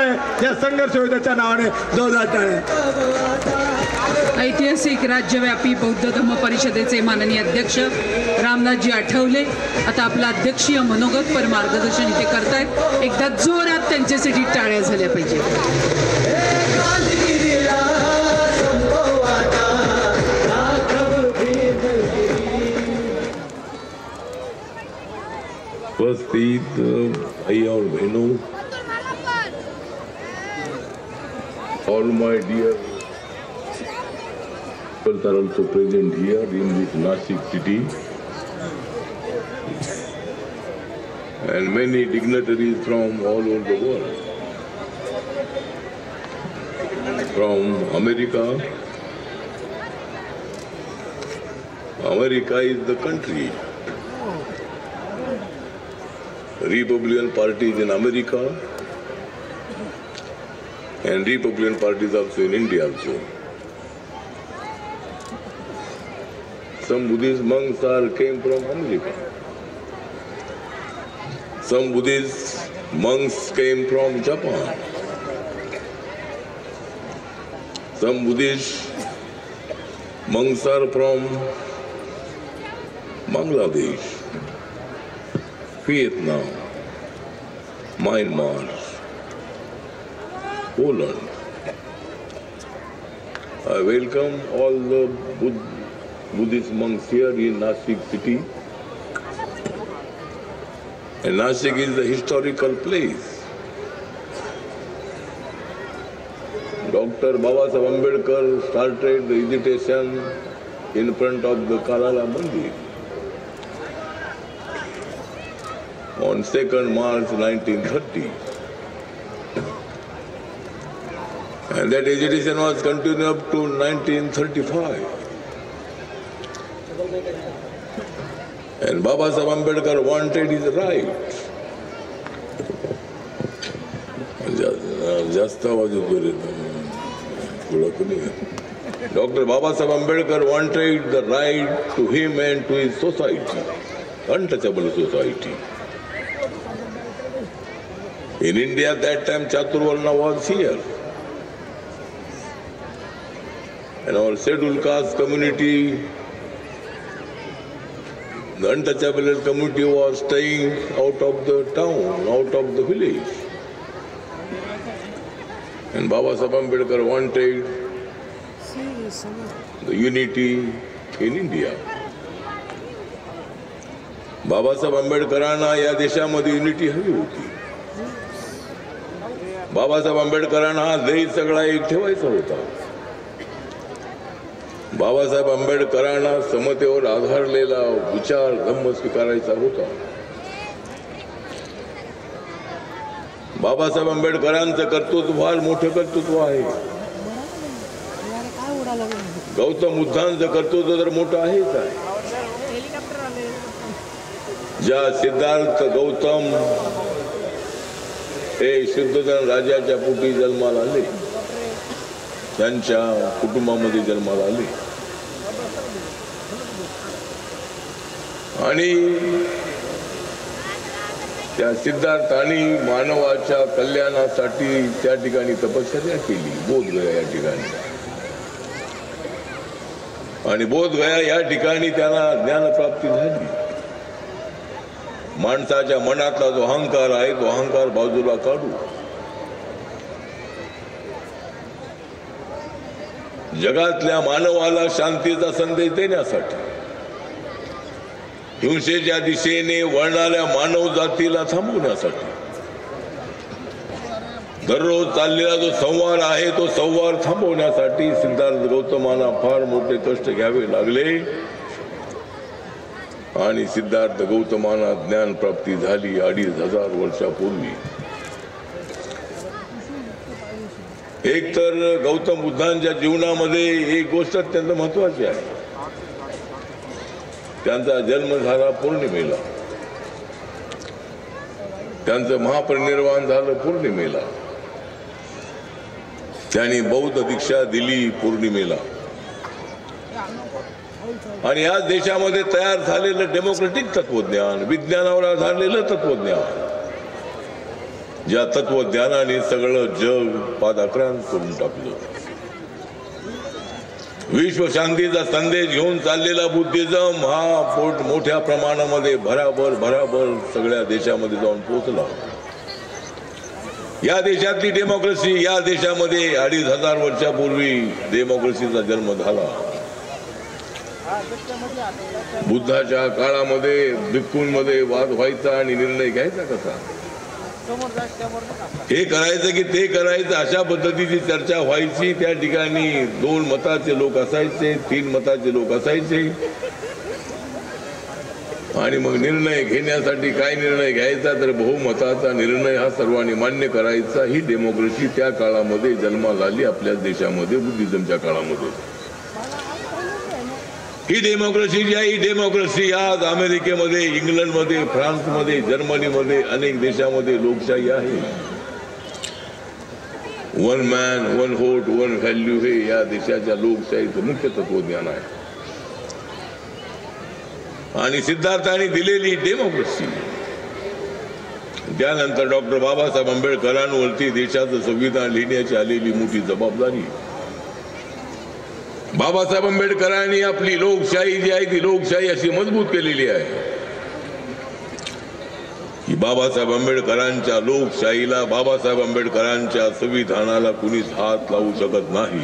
आहे या संघर्ष योद्ध्याच्या नावाने जोरदार टाळ्या. ऐतिहासिक राज्यव्यापी बौद्ध धम्म परिषदेचे माननीय अध्यक्ष रामदासजी आठवले आता आपलं अध्यक्षीय मनोगतपर मार्गदर्शन इथे करतायत. एकदा जोरात त्यांच्यासाठी टाळ्या झाल्या पाहिजे. उपस्थित भाई और बहनों, all my dear people are also present here in this Nashik city, and many dignitaries from all over the world, from America. America is the country. Republican parties in America and Republican parties also in India also. Some Buddhist monks came from America. Some Buddhist monks came from Japan. Some Buddhist monks are from Bangladesh, Vietnam, Myanmar, Poland. I welcome all the Buddhist monks here in Nashik city. And Nashik is the historical place. Dr. Babasaheb Ambedkar started the agitation in front of the Kalala Mandir on 2nd March 1930. And that agitation was continued up to 1935. And Babasaheb Ambedkar wanted his right. Just Dr. Babasaheb Ambedkar wanted the right to him and to his society, untouchable society. In India at that time Chaturvarna was here. And our scheduled caste community, the untouchable community was staying out of the town, out of the village. And Babasaheb Ambedkar wanted the unity in India. Babasaheb आंबेडकरांना या देशामध्ये unity हवी होती. बाबासाहेब आंबेडकरांना हा देश सगळा एक ठेवायचा होता. बाबासाहेब आंबेडकरांना समतेवर आधारलेला विचार धम्म स्वीकारायचा होता. बाबासाहेब आंबेडकरांचं कर्तृत्व फार मोठं कर्तृत्व आहे. गौतम बुद्धांचं कर्तृत्व तर मोठं आहेच आहे. ज्या सिद्धार्थ गौतम हे शुद्धोधन राजाच्या पोटी जन्माला आले, त्यांच्या कुटुंबामध्ये जन्माला आले आणि त्या सिद्धार्थाने मानवाच्या कल्याणासाठी त्या ठिकाणी तपश्चर्या केली, बोधगया या ठिकाणी. आणि बोधगया या ठिकाणी त्यांना ज्ञानप्राप्ती झाली. माणसाच्या मनातला जो अहंकार आहे तो अहंकार बाजूला काढू, जगातल्या मानवाला शांतीचा संदेश देण्यासाठी, हिंसेच्या दिशेने वळणाऱ्या मानव जातीला थांबवण्यासाठी दररोज चाललेला जो संवार आहे तो संवार थांबवण्यासाठी सिद्धार्थ गौतमांना फार मोठे कष्ट घ्यावे लागले. आणि सिद्धार्थ गौतमांना ज्ञान प्राप्ती झाली 2500 वर्षापूर्वी. एक तर गौतम बुद्धांच्या जीवनामध्ये एक गोष्ट अत्यंत महत्वाची आहे. त्यांचा जन्म झाला पौर्णिमेला, त्यांचं महापरिनिर्वाण झालं पौर्णिमेला, त्यांनी बौद्ध दीक्षा दिली पौर्णिमेला. आणि या देशामध्ये तयार झालेलं डेमोक्रेटिक तत्वज्ञान, विज्ञानावर आधारलेलं तत्वज्ञान ज्या तत्वज्ञानाने सगळं जग पादाक्रांत करून टाकलं. विश्व शांतीचा संदेश घेऊन चाललेला बुद्धिझम हा मोठ्या प्रमाणामध्ये भराभर सगळ्या देशामध्ये जाऊन पोहोचला. या देशातली डेमोक्रेसी, या देशामध्ये 2500 वर्षापूर्वी डेमोक्रेसीचा जन्म झाला. बुद्धाच्या काळामध्ये भिक्खूंमध्ये वाद व्हायचा आणि निर्णय घ्यायचा कसा, हे करायचं की ते करायचं अशा पद्धतीची चर्चा व्हायची. त्या ठिकाणी 2 मताचे लोक असायचे, 3 मताचे लोक असायचे आणि मग निर्णय घेण्यासाठी काय निर्णय घ्यायचा तर बहुमताचा निर्णय हा सर्वांनी मान्य करायचा. ही डेमोक्रेसी त्या काळामध्ये जन्माला आली आपल्या देशामध्ये, बुद्धिझमच्या काळामध्ये. ही डेमोक्रेसी जी आहे, ही डेमोक्रेसी आज अमेरिकेमध्ये, इंग्लंडमध्ये, फ्रान्समध्ये, जर्मनीमध्ये अनेक देशामध्ये लोकशाही आहे. 1 मॅन 1 व्होट 1 व्हॅल्यू हे या देशाच्या लोकशाहीचं मुख्य तत्वज्ञान आहे. आणि सिद्धार्थाने दिलेली डेमोक्रेसी, त्यानंतर डॉक्टर बाबासाहेब आंबेडकरांवरती देशाचं संविधान लिहिण्याची आलेली मोठी जबाबदारी. बाबासाहेब आंबेडकरांनी आपली लोकशाही जी आहे ती लोकशाही अशी मजबूत केलेली आहे की बाबासाहेब आंबेडकरांच्या लोकशाहीला, बाबासाहेब आंबेडकरांच्या संविधानाला कुणीच हात लावू शकत नाही.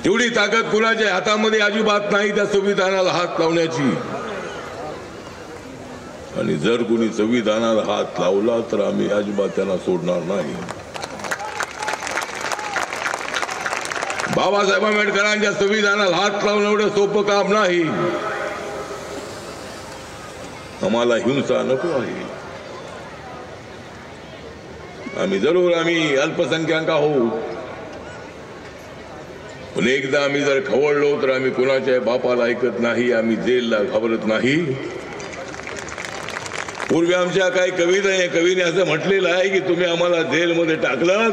तेवढी ताकद कुणाच्या हातामध्ये अजिबात नाही त्या संविधानाला हात लावण्याची. आणि जर कुणी संविधानाला हात लावला तर आम्ही अजिबात त्यांना सोडणार नाही. बाबासाहेब आंबेडकरांच्या संविधानाला हात लावणं एवढं सोपं काम नाही. आम्हाला हिंसा नको आहे. आम्ही अल्पसंख्याक आहोत, पण एकदा आम्ही जर खवळलो तर आम्ही कुणाच्या बापाला ऐकत नाही, आम्ही जेलला घाबरत नाही. पूर्वी आमच्या काही कवीने असं म्हटलेलं आहे की तुम्ही आम्हाला जेलमध्ये टाकलं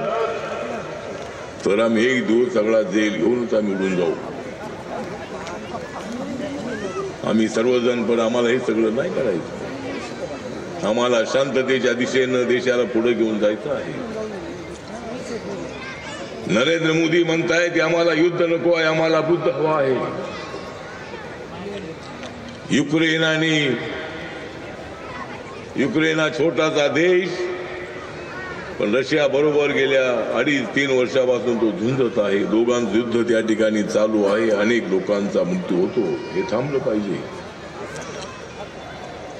तर आम्ही एक दिवस सगळा जेल घेऊनच आम्ही उडून जाऊ. आम्ही सर्वजण, पण आम्हाला हे सगळं नाही करायचं. आम्हाला शांततेच्या दिशेनं देशाला पुढे घेऊन जायचं आहे. नरेंद्र मोदी म्हणतायत की आम्हाला युद्ध नको आहे, आम्हाला बुद्ध हवा आहे. युक्रेन हा छोटासा देश, पण रशिया बरोबर गेल्या 2.5-3 वर्षापासून तो झुंजत आहे. दोघांचं युद्ध त्या ठिकाणी चालू आहे. अनेक लोकांचा मृत्यू होतो. हे थांबलं पाहिजे.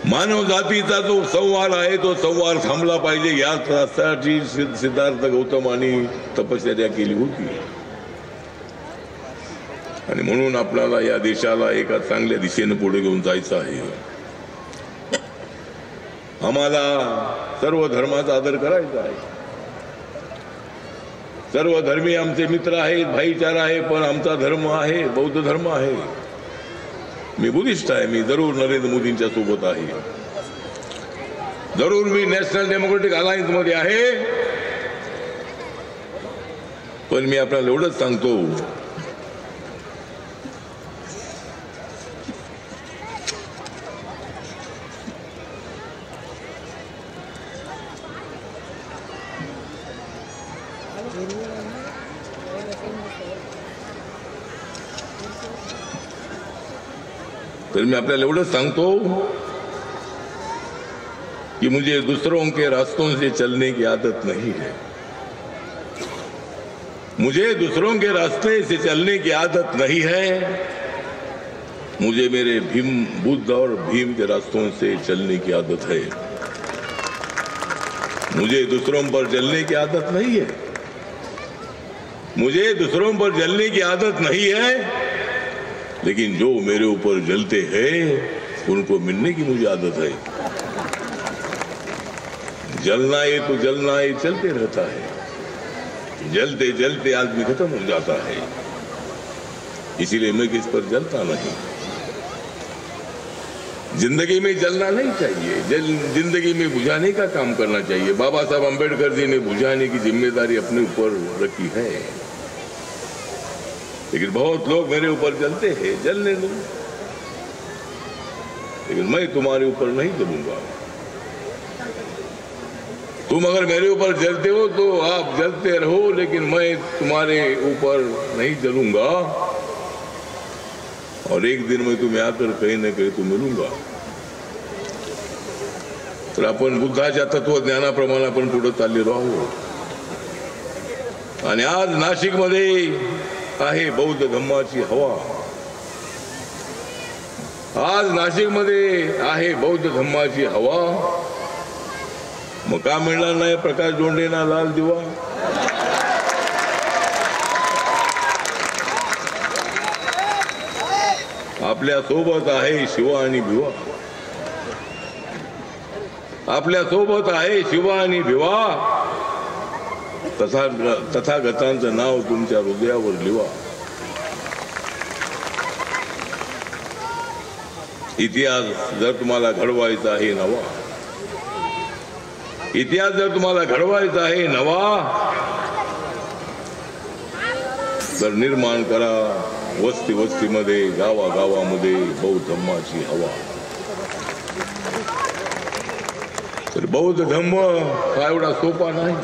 मानव जातीचा जो संवार आहे तो संवार थांबला पाहिजे. यासाठी सिद्धार्थ गौतमांनी तपश्चर्या केली होती. आणि म्हणून आपल्याला या देशाला एका चांगल्या दिशेने पुढे घेऊन जायचं आहे. आम्हाला सर्व धर्माचा आदर करायचा आहे. सर्व धर्मी आमचे मित्र आहेत, भाईचारा आहे. पण आमचा धर्म आहे बौद्ध धर्म आहे. मी बुद्धिस्ट आहे. मी जरूर नरेंद्र मोदींच्या सोबत आहे. जरूर मी नॅशनल डेमोक्रेटिक अलायन्स मध्ये आहे. पण मी आपल्याला एवढंच सांगतो कि मुझे दूसरों के रास्तों से चलने की आदत नहीं है. मुझे दूसरों के रास्ते से चलने की आदत नहीं है. मुझे मेरे बुद्ध और भीम के रास्तों से चलने की आदत है. मुझे दूसरों पर जलने की आदत नहीं है. मुझे दूसरों पर जलने की आदत नहीं है. लेकिन जो मेरे ऊपर जलते हैं उनको मिलने की मुझे आदत है. जलना है तो जलना है, चलते रहता है. जलते जलते आदमी खत्म हो जाता है. इसीलिए मैं किस पर जलता नहीं. जिंदगी में जलना नहीं चाहिए. जिंदगी में बुझाने का काम करना चाहिए. बाबा साहब अम्बेडकर जी ने बुझाने की जिम्मेदारी अपने ऊपर रखी है. लेकिन बहुत लोग मेरे ऊपर जलते हैं. जलने दो, लेकिन मैं तुम्हारे ऊपर नहीं जलूंगा. तुम अगर मेरे ऊपर जलते हो तो आप जलते रहो, लेकिन मैं तुम्हारे ऊपर नहीं जलूंगा और एक दिन मैं तुम्हें आकर कहीं ना कहीं तो मिलूंगा. तर आपण बुद्धाच्या तत्वज्ञानाप्रमाणे आपण पुढे चाललेलो आहोत. आणि आज नाशिकमध्ये आहे बौद्ध धम्माची हवा. आज नाशिकमध्ये आहे बौद्ध धम्माची हवा. मग का मिळणार नाही प्रकाश दोंडेंना लाल दिवा? आपल्या सोबत आहे शिवा आणि भिवा. आपल्या सोबत आहे शिवा आणि भिवा. तथागतांचं नाव तुमच्या हृदयावर लिवा. इतिहास जर तुम्हाला घडवायचा आहे नवा, इतिहास जर तुम्हाला घडवायचा आहे नवा, तर निर्माण करा वस्ती वस्तीमध्ये, गावागावामध्ये बौद्ध धम्माची हवा. तर बौद्ध धम्म हा एवढा सोपा नाही.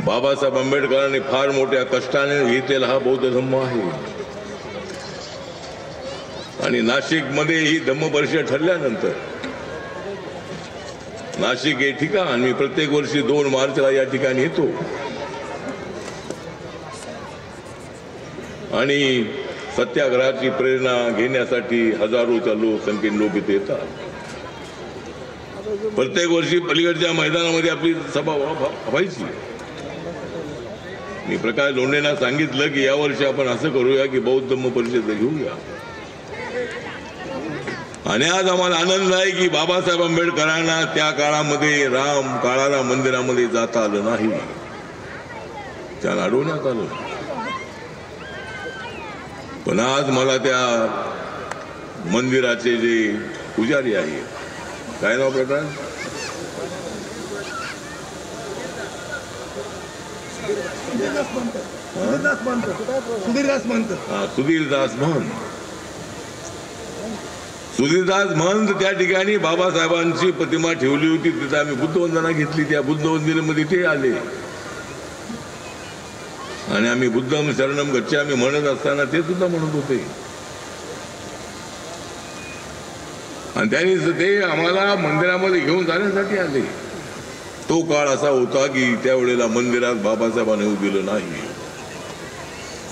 बाबासाहेब आंबेडकरांनी फार मोठ्या कष्टाने घेतलेला हा बौद्ध धम्म आहे. आणि नाशिकमध्ये ही धम्म परिषद ठरल्यानंतर नाशिक हे ठिकाण, मी प्रत्येक वर्षी 2 मार्चला या ठिकाणी येतो आणि सत्याग्रहाची प्रेरणा घेण्यासाठी हजारोच्या संख्येने लोक इथे येतात. प्रत्येक वर्षी पलीकडच्या मैदानामध्ये आपली सभा व्हायची. मी प्रकाश लोंढेंना सांगितलं की यावर्षी आपण असं करूया की बौद्ध धम्म परिषद घेऊया. आणि आज आम्हाला आनंद आहे की बाबासाहेब आंबेडकरांना त्या काळामध्ये राम काळाला मंदिरामध्ये जाता आलं नाही, त्यांना अडवण्यात आलं. पण आज मला त्या मंदिराचे जे पुजारी आहे, काय नाव प्रकाश? सुधीरदास महंत त्या ठिकाणी बाबासाहेबांची प्रतिमा ठेवली होती. तिथे आम्ही बुद्धवंदना घेतली. त्या बुद्धवंदनेमध्ये ते आले आणि आम्ही बुद्धम शरणम गच्छामी म्हणत असताना ते सुद्धा म्हणत होते. आणि त्यांनी ते आम्हाला मंदिरामध्ये घेऊन जाण्यासाठी आले. तो काळ असा होता की त्यावेळेला मंदिरात बाबासाहेबांना येऊ दिलं नाही.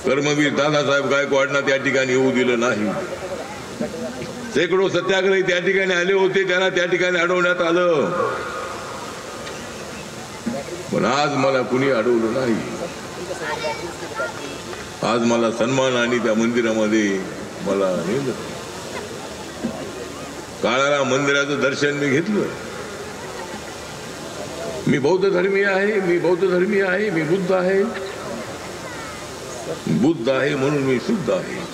कर्मवीर दादासाहेब गायकवाडांना त्या ठिकाणी येऊ दिलं नाही. शेकडो सत्याग्रही त्या ठिकाणी आले होते, त्यांना त्या ठिकाणी अडवण्यात आलं. पण आज मला कुणी अडवलं नाही. आज मला सन्मान आणि त्या मंदिरामध्ये मला नेलं. काळाला मंदिराचं दर्शन मी घेतलं. मी बौद्ध धर्मीय आहे, मी बौद्ध धर्मीय आहे, मी बुद्ध आहे. बुद्ध आहे म्हणून मी शुद्ध आहे.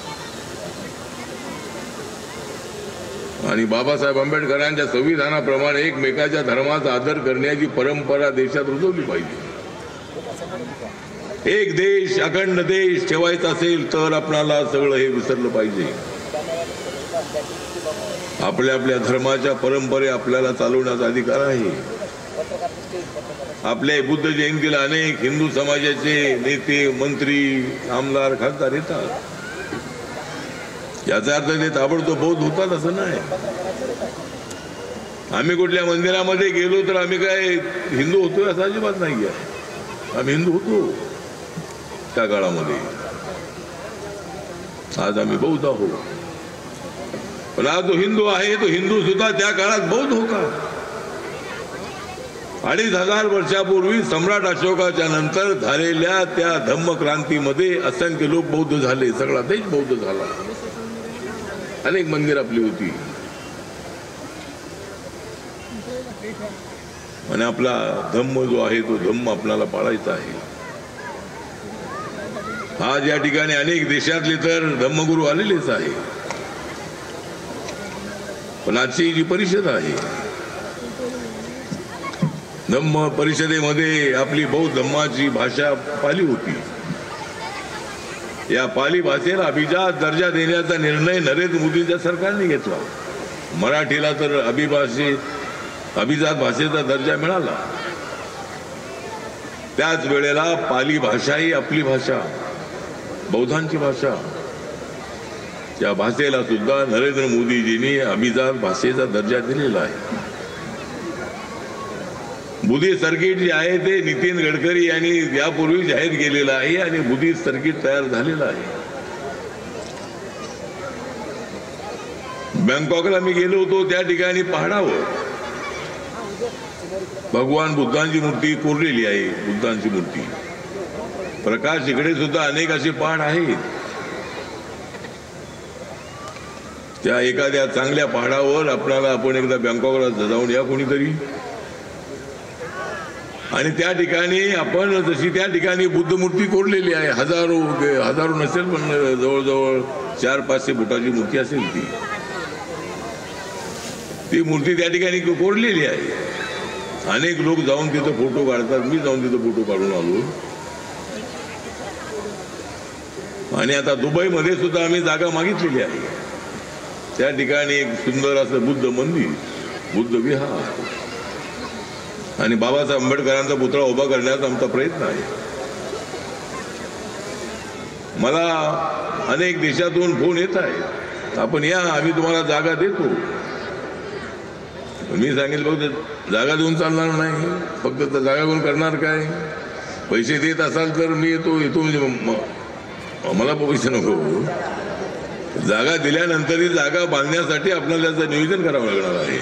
आणि बाबासाहेब आंबेडकरांच्या संविधानाप्रमाणे एकमेकाच्या धर्माचा आदर करण्याची परंपरा देशात रुजवली पाहिजे. एक देश, अखंड देश ठेवायचा असेल तर आपल्याला सगळं हे विसरलं पाहिजे. आपल्या आपल्या धर्माच्या परंपरे आपल्याला चालवण्याचा अधिकार आहे. आपल्या बुद्ध जयंतीला अनेक हिंदू समाजाचे नेते, मंत्री, आमदार, खासदार येतात. याचा अर्थ ते ताबडतोब बौद्ध होतात असं नाही. आम्ही कुठल्या मंदिरामध्ये गेलो तर आम्ही काय हिंदू होतो असं अजिबात नाही आहे. आम्ही हिंदू होतो त्या काळामध्ये. आज आम्ही बौद्ध आहोत. पण आज जो हिंदू आहे तो हिंदू सुद्धा त्या काळात बौद्ध होता. 2500 वर्षापूर्वी सम्राट अशोकाच्या नंतर झालेल्या त्या धम्म क्रांतीमध्ये असंख्य लोक बौद्ध झाले. सगळा देश बौद्ध झाला. अनेक मंदिर आपली होती. आणि आपला धम्म जो आहे तो धम्म आपल्याला पाळायचा आहे. आज या ठिकाणी अनेक देशातले तर धम्मगुरू आलेलेच आहे. पण आजची जी परिषद आहे, धम्म परिषदेमध्ये आपली बौद्ध धम्माची भाषा पाली होती. या पाली भाषेला अभिजात दर्जा देण्याचा निर्णय नरेंद्र मोदींच्या सरकारने घेतला. मराठीला तर अभिभाषित अभिजात भाषेचा दर्जा मिळाला. त्याच वेळेला पाली भाषा ही आपली भाषा, बौद्धांची भाषा, त्या भाषेला सुद्धा नरेंद्र मोदीजींनी अभिजात भाषेचा दर्जा दिलेला आहे. बुद्धिस्ट सर्किट जे आहे ते नितीन गडकरी यांनी यापूर्वी जाहीर केलेलं आहे आणि बुद्धिस्ट सर्किट तयार झालेलं आहे. बँकॉकला मी गेलो होतो, त्या ठिकाणी पहाडावर भगवान बुद्धांची मूर्ती कोरलेली आहे. बुद्धांची मूर्ती प्रकाश इकडे सुद्धा अनेक असे पहाड आहेत. त्या एखाद्या चांगल्या पहाडावर आपण एकदा बँकॉकला जाऊन या कोणीतरी, आणि त्या ठिकाणी आपण जशी त्या ठिकाणी बुद्ध मूर्ती कोरलेली आहे. हजारो नसेल पण जवळजवळ 400-500 फुटाची मूर्ती असेल. ती मूर्ती त्या ठिकाणी कोरलेली आहे. अनेक लोक जाऊन तिथं फोटो काढतात. मी जाऊन तिथं फोटो काढून आलो. आणि आता दुबईमध्ये सुद्धा आम्ही जागा मागितलेली आहे. त्या ठिकाणी एक सुंदर असं बुद्ध मंदिर, बुद्ध विहार आणि बाबासाहेब आंबेडकरांचा पुतळा उभा करण्याचा आमचा प्रयत्न आहे. मला अनेक देशातून फोन येत आहेत, आपण या, आम्ही तुम्हाला जागा देतो. मी सांगितलं फक्त जागा देऊन चालणार नाही, फक्त जागा घेऊन करणार काय? पैसे देत असाल तर मी येतो म्हणजे मला पैसे नको. जागा दिल्यानंतरही जागा बांधण्यासाठी आपल्याला त्याचं नियोजन करावं लागणार आहे.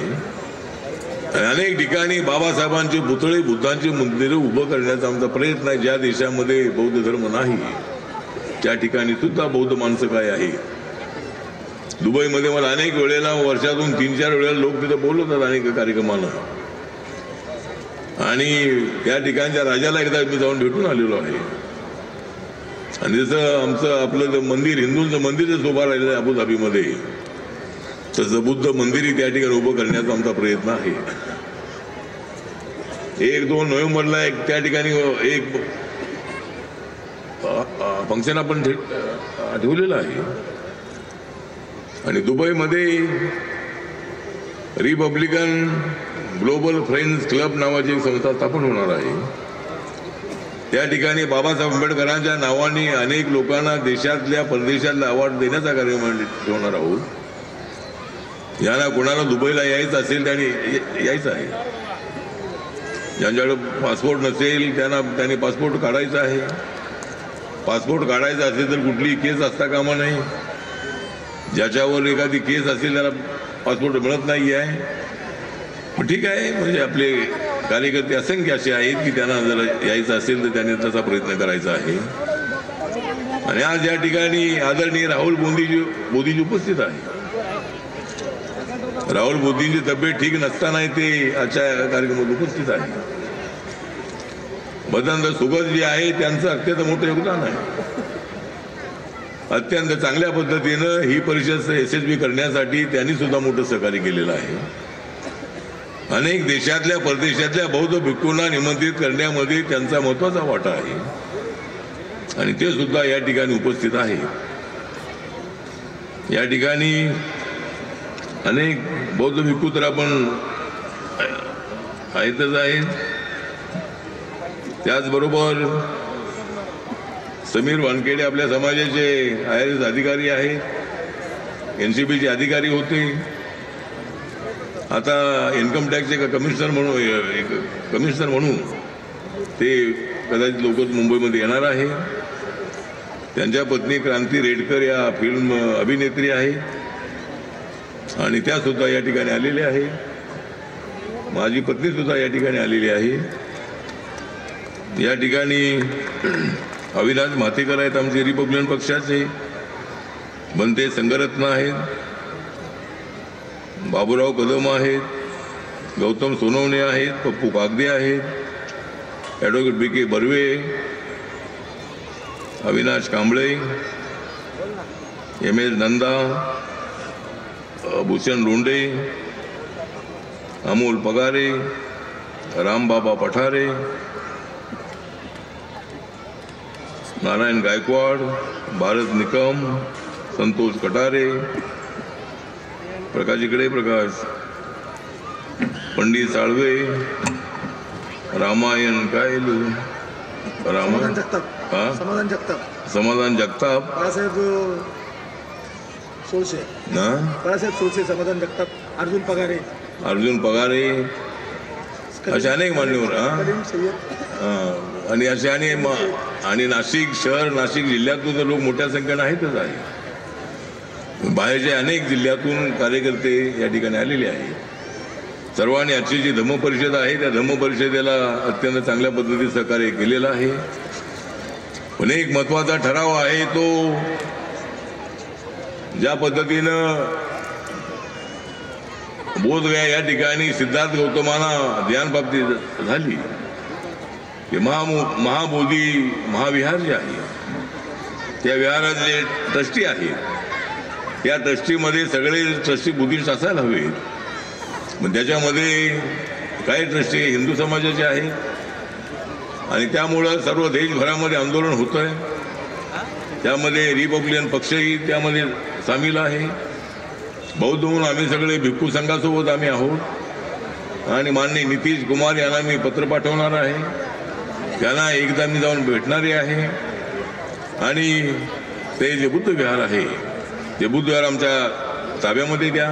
आणि अनेक ठिकाणी बाबासाहेबांचे पुतळे, बुद्धांची मंदिरं उभं करण्याचा आमचा प्रयत्न आहे. ज्या देशामध्ये बौद्ध धर्म नाही त्या ठिकाणी सुद्धा बौद्ध माणसं काय आहे. दुबईमध्ये मला अनेक वेळेला, वर्षातून 3-4 वेळेला लोक तिथं बोलवतात अनेक कार्यक्रमाला. आणि त्या ठिकाणच्या राजाला एकदा मी जाऊन भेटून आलेलो आहे. आणि जसं आपलं मंदिर, हिंदूंचं मंदिर जसं उभं राहिलं आहे अबुधाबीमध्ये, तसं बुद्ध मंदिरही त्या ठिकाणी उभं करण्याचा आमचा प्रयत्न आहे. 1-2 नोव्हेंबरला त्या ठिकाणी एक फंक्शन आपण ठेवलेलं आहे. आणि दुबईमध्ये रिपब्लिकन ग्लोबल फ्रेंड्स क्लब नावाची एक संस्था स्थापन होणार आहे. त्या ठिकाणी बाबासाहेब आंबेडकरांच्या नावाने अनेक लोकांना देशातल्या परदेशातल्या अवॉर्ड देण्याचा कार्यक्रम ठेवणार आहोत. यांना कोणाला दुबईला यायचं असेल त्याने यायचं आहे. ज्यांच्याकडे पासपोर्ट नसेल त्यांनी पासपोर्ट काढायचा आहे. पासपोर्ट काढायचा असेल तर कुठलीही केस असता कामा नाही. ज्याच्यावर एखादी केस असेल त्याला पासपोर्ट मिळत नाही आहे. पण ठीक आहे, म्हणजे आपले कार्यकर्ते असंख्य असे आहेत की त्यांना जर यायचं असेल तर त्यांनी तसा प्रयत्न करायचा आहे. आणि आज या ठिकाणी आदरणीय राहुल मोदीजी उपस्थित आहे. राहुल मोदींची तब्येत ठीक नसताना ते आजच्या कार्यक्रमात उपस्थित आहे. मदन सुगत जे आहे त्यांचं अत्यंत मोठं योगदान आहे. अत्यंत चांगल्या पद्धतीनं ही परिषद यशस्वी करण्यासाठी त्यांनी सुद्धा मोठं सहकार्य केलेलं आहे. अनेक देशातल्या परदेशातल्या बौद्ध भिक्खूंना निमंत्रित करण्यामध्ये त्यांचा महत्वाचा वाटा आहे. आणि ते सुद्धा या ठिकाणी उपस्थित आहे. या ठिकाणी अनेक बौद्ध भिक्खू तर आपण आहेतच आहेत. त्याचबरोबर समीर वानखेडे आपल्या समाजाचे IRS अधिकारी आहेत. NCBचे अधिकारी होते. आता इन्कम टॅक्सचे कमिशनर म्हणून ते कदाचित लोक मुंबईमध्ये येणार आहे. त्यांच्या पत्नी क्रांती रेडकर या फिल्म अभिनेत्री आहे आणि त्या सुद्धा या ठिकाणी आलेल्या आहे. माझी पत्नी सुद्धा या ठिकाणी आलेली आहे. या ठिकाणी अविनाश म्हातेकर आहेत, आमचे रिपब्लिकन पक्षाचे. बनते संघरत्न आहेत. बाबूराव कदम आहेत. गौतम सोनवणे आहेत. पप्पू कागदे आहेत. Advocate BK Barve, Avinash Kamble, MS Nanda, Bhushan Londhe, Amol Pagare, Rambaba Pathare, Narayan Gaikwad, Bharat Nikam, Santosh Katare, Prakash Ikde, Prakash Pandit Salve, Ramayana काय समाधान जगताप, समाधान जगताप, बाळासाहेब सोळसे, समाधान जगताप, अर्जुन पगारे, असे अनेक मान्यवर आणि असे आणि नाशिक शहर, नाशिक जिल्ह्यातून तर लोक मोठ्या संख्येने आहेतच आहे. बाहेरच्या अनेक जिल्ह्यातून कार्यकर्ते या ठिकाणी आलेले आहेत. सर्वांनी आजची जी धम्म परिषद आहे त्या धम्म परिषदेला अत्यंत चांगल्या पद्धतीने सहकार्य केलेलं आहे. पण एक महत्वाचा ठराव आहे तो ज्या पद्धतीनं बोधगया या ठिकाणी सिद्धार्थ गौतमांना ध्यानप्राप्ती झाली, ते महाबोधी महाविहार जे आहे त्या विहाराचे ट्रस्टी आहेत. त्या ट्रस्टीमध्ये सगळे ट्रस्टी बुद्धिस्ट असायला हवेत. मग त्याच्यामध्ये काही ट्रस्टी हिंदू समाजाचे आहेत आणि त्यामुळं सर्व देशभरामध्ये आंदोलन होत आहे. त्यामध्ये रिपब्लिकन पक्षही त्यामध्ये सामील आहे. बौद्ध म्हणून आम्ही सगळे भिक्खू संघासोबत आम्ही आहोत आणि माननीय नितीश कुमार यांना मी पत्र पाठवणार आहे. त्यांना एकदा मी जाऊन भेटणारे आहे आणि ते जे बुद्ध विहार आहे ते बुद्ध विहार आमच्या ताब्यामध्ये द्या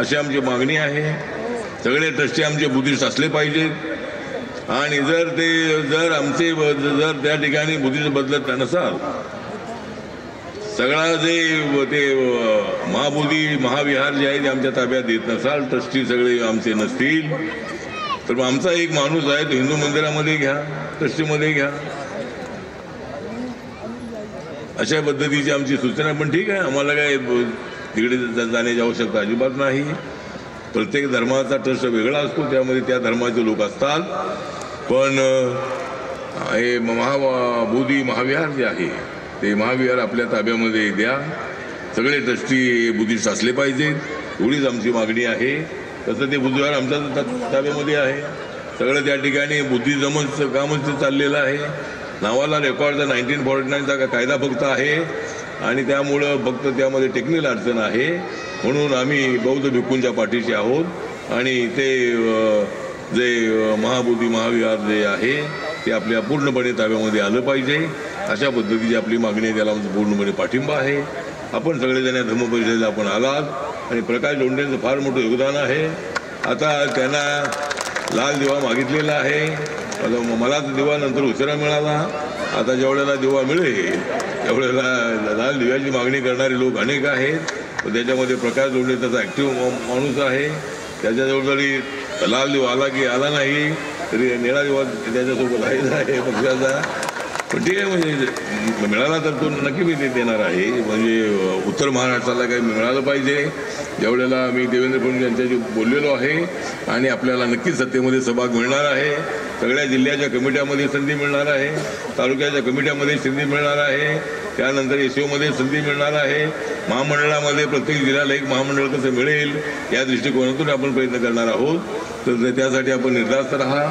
अशी आमची मागणी आहे. सगळे ट्रस्टी आमचे बुद्धिस्ट असले पाहिजेत आणि जर आमचे त्या ठिकाणी बुद्धिस्ट बदलत नसाल, सगळा ते महाबोधी महाविहार जे आहे ते आमच्या ताब्यात देत नसाल, ट्रस्टी सगळे आमचे नसतील, तर मग आमचा एक माणूस आहे तो हिंदू मंदिरामध्ये घ्या, ट्रस्टीमध्ये घ्या, अशा पद्धतीची आमची सूचना. पण ठीक आहे, आम्हाला काय तिकडे जाण्याची आवश्यकता अजिबात नाही. प्रत्येक धर्माचा ट्रस्ट वेगळा असतो, त्यामध्ये त्या धर्माचे लोक असतात. पण हे महाबोधी महाविहार जे आहे ते महाविहार आपल्या ताब्यामध्ये द्या. सगळे ट्रस्टी बुद्धिस्ट असले पाहिजेत, एवढीच आमची मागणी आहे. तसं ते बुद्धविहार आमच्या ताब्यामध्ये आहे. सगळं त्या ठिकाणी बुद्धिझमचं कामच चाललेलं आहे. नावाला रेकॉर्डचा 1949चा कायदा फक्त आहे आणि त्यामुळं फक्त त्यामध्ये टेक्निकल अडचण आहे. म्हणून आम्ही बौद्ध भिक्खूंच्या पाठीशी आहोत आणि ते जे महाबोधी महाविहार जे आहे ते आपल्या पूर्णपणे ताब्यामध्ये आलं पाहिजे, अशा पद्धतीची आपली मागणी आहे. त्याला आमचं पूर्णपणे पाठिंबा आहे. आपण सगळेजण या धम्म परिषदेला आपण आलात आणि प्रकाश लोंढेंचं फार मोठं योगदान आहे. आता त्यांना लाल दिवा मागितलेला आहे. मला तर दिवा नंतर उशिरा मिळाला. आता जेवढ्याला दिवा मिळेल तेवढ्याला लाल दिव्याची मागणी करणारे लोक अनेक आहेत. त्याच्यामध्ये प्रकाश लोंढे त्याचा ॲक्टिव्ह माणूस आहे. त्याच्याजवळ जरी लाल दिवा आला की आला नाही तरी निळा दिवा त्याच्यासोबत आहे पक्षाचा. पण ठीक आहे, म्हणजे मिळाला तर तो नक्की मी ते देणार आहे. म्हणजे उत्तर महाराष्ट्राला काही मिळालं पाहिजे. जेवढ्याला मी देवेंद्र फडणवीस यांच्याशी बोललेलो आहे आणि आपल्याला नक्कीच सत्तेमध्ये सहभाग मिळणार आहे. सगळ्या जिल्ह्याच्या कमिट्यामध्ये संधी मिळणार आहे, तालुक्याच्या कमिट्यामध्ये संधी मिळणार आहे, त्यानंतर एसओमध्ये संधी मिळणार आहे. महामंडळामध्ये प्रत्येक जिल्ह्याला एक महामंडळ कसं मिळेल या दृष्टिकोनातून आपण प्रयत्न करणार आहोत. तर त्यासाठी आपण निर्धास्त राहा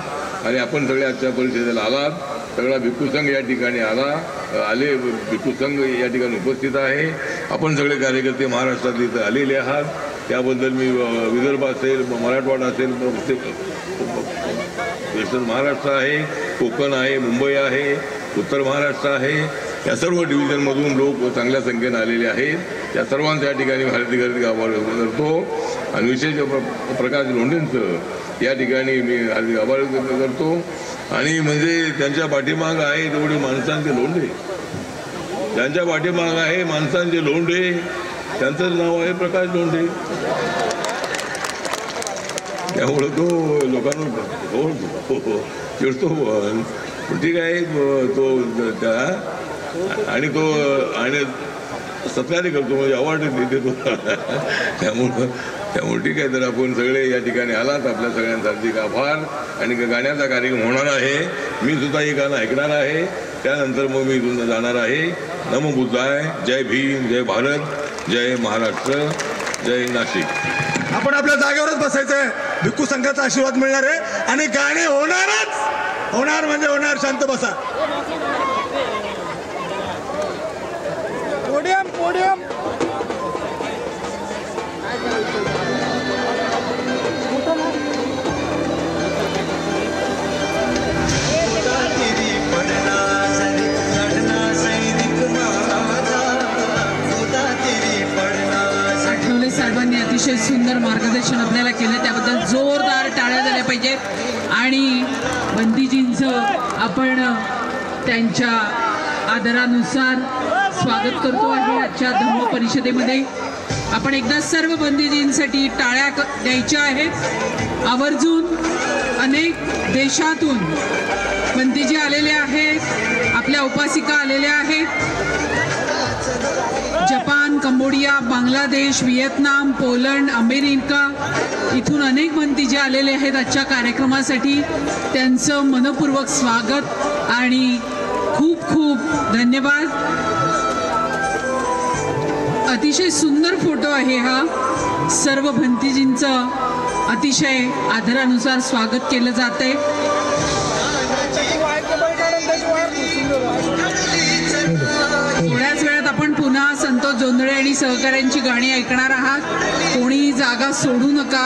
आणि आपण सगळ्या आजच्या परिषदेला आलात. सगळा भिक्खू संघ या ठिकाणी आले भिक्खू संघ या ठिकाणी उपस्थित आहे. आपण सगळे कार्यकर्ते महाराष्ट्रात इथं आलेले आहात. त्याबद्दल मी विदर्भ असेल, मराठवाडा असेल, वेस्टर्न महाराष्ट्र आहे, कोकण आहे, मुंबई आहे, उत्तर महाराष्ट्र आहे, या सर्व डिव्हिजनमधून लोक चांगल्या संख्येने आलेले आहेत. त्या सर्वांच्या या ठिकाणी हार्दिक आभार करतो आणि विशेष प्रकाश लोंढेंचं या ठिकाणी मी हार्दिक आभार करतो. आणि म्हणजे त्यांच्या पाठीमाग आहे तेवढे माणसांचे लोंढे, त्यांच्या पाठीमाग आहे माणसांचे लोंढे, त्यांचं नाव आहे प्रकाश लोंढे. त्यामुळं तो लोकांना चिडतो पण ठीक आहे. तो त्या आणि सत्कार्य करतो, म्हणजे अवॉर्ड देतो. त्यामुळे ठीक आहे. तर आपण सगळे या ठिकाणी आलात, आपल्या सगळ्यांचा हार्दिक आभार. आणि गाण्याचा कार्यक्रम होणार आहे, मी सुद्धा हे गाणं ऐकणार आहे. त्यानंतर मग मी इथून जाणार आहे. नमो बुद्धाय, जय भीम, जय भारत, जय महाराष्ट्र, जय नाशिक. आपण आपल्या जागेवरच बसायचंय. भिक्खू संघाचा आशीर्वाद मिळणार आहे आणि गाणे होणारच, होणार म्हणजे होणार. शांत बसा. पोडियम पोडियम टाळ्या झाल्या पाहिजेत आणि बंदीजींचं आपण त्यांच्या आदरानुसार स्वागत करतो आहे आजच्या धम्म परिषदेमध्ये. आपण एकदा सर्व बंदीजींसाठी टाळ्या द्यायच्या आहेत. आवर्जून अनेक देशातून बंदीजी आलेले आहेत, आपल्या उपासिका आलेल्या आहेत. Japan, Cambodia, Bangladesh, Vietnam, Poland, America इथून अनेक बंदीजी आलेले आहेत आजच्या कार्यक्रमासाठी. त्यांचं मनपूर्वक स्वागत आणि खूप खूप धन्यवाद. अतिशय सुंदर फोटो आहे हा. सर्व बंदीजींचं अतिशय आदरानुसार स्वागत केलं जात आहे. थोड्याच वेळात आपण पुन्हा संतोष जोंधळे आणि सहकाऱ्यांची गाणी ऐकणार आहात. कोणी जागा सोडू नका.